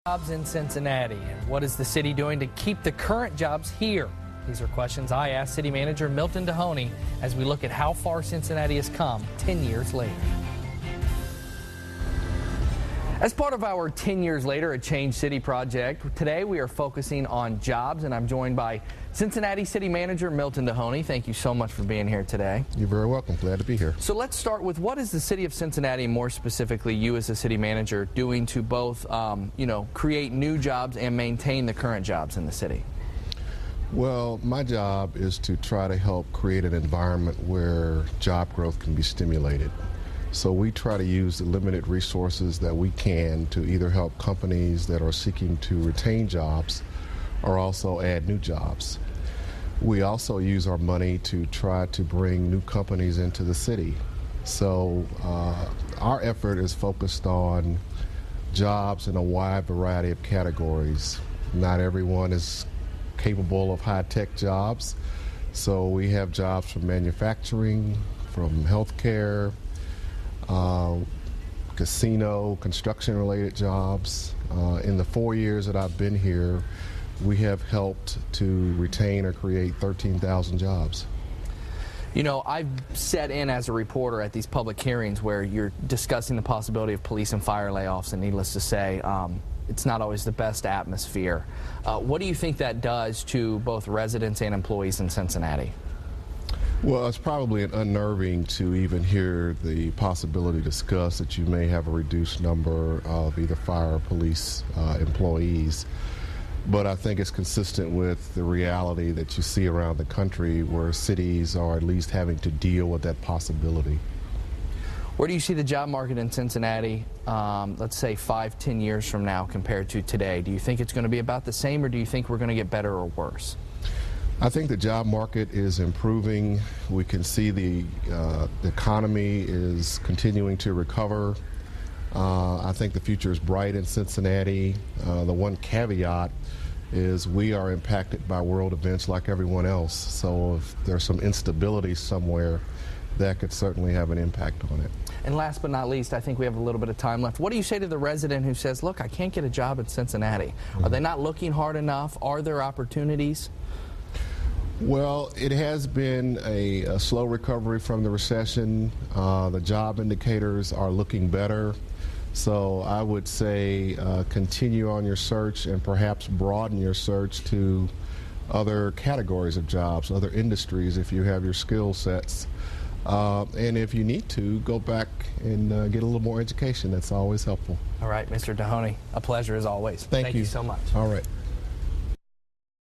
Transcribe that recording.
Jobs in Cincinnati, and what is the city doing to keep the current jobs here? These are questions I asked City Manager Milton Dohoney as we look at how far Cincinnati has come 10 years later. As part of our 10 years later, a Change City project, today we are focusing on jobs, and I'm joined by Cincinnati City Manager Milton Dohoney. Thank you so much for being here today. You're very welcome. Glad to be here. So let's start with, what is the city of Cincinnati, more specifically you as a city manager, doing to both create new jobs and maintain the current jobs in the city? Well, my job is to try to help create an environment where job growth can be stimulated. So we try to use the limited resources that we can to either help companies that are seeking to retain jobs or also add new jobs. We also use our money to try to bring new companies into the city. So our effort is focused on jobs in a wide variety of categories. Not everyone is capable of high-tech jobs, so we have jobs from manufacturing, from healthcare, casino, construction-related jobs. In the 4 years that I've been here, we have helped to retain or create 13,000 jobs. You know, I've sat in as a reporter at these public hearings where you're discussing the possibility of police and fire layoffs, and needless to say, it's not always the best atmosphere. What do you think that does to both residents and employees in Cincinnati? Well, it's probably unnerving to even hear the possibility discussed that you may have a reduced number of either fire or police employees. But I think it's consistent with the reality that you see around the country where cities are at least having to deal with that possibility. Where do you see the job market in Cincinnati, let's say 5-10 years from now compared to today? Do you think it's going to be about the same, or do you think we're going to get better or worse? I think the job market is improving. We can see the economy is continuing to recover. I think the future is bright in Cincinnati. The one caveat is we are impacted by world events like everyone else. So if there's some instability somewhere, that could certainly have an impact on it. And last but not least, I think we have a little bit of time left. What do you say to the resident who says, look, I can't get a job in Cincinnati? Are they not looking hard enough? Are there opportunities? Well, it has been a slow recovery from the recession. The job indicators are looking better. So I would say continue on your search and perhaps broaden your search to other categories of jobs, other industries if you have your skill sets. And if you need to, go back and get a little more education. That's always helpful. All right, Mr. Dohoney, a pleasure as always. Thank you so much. All right.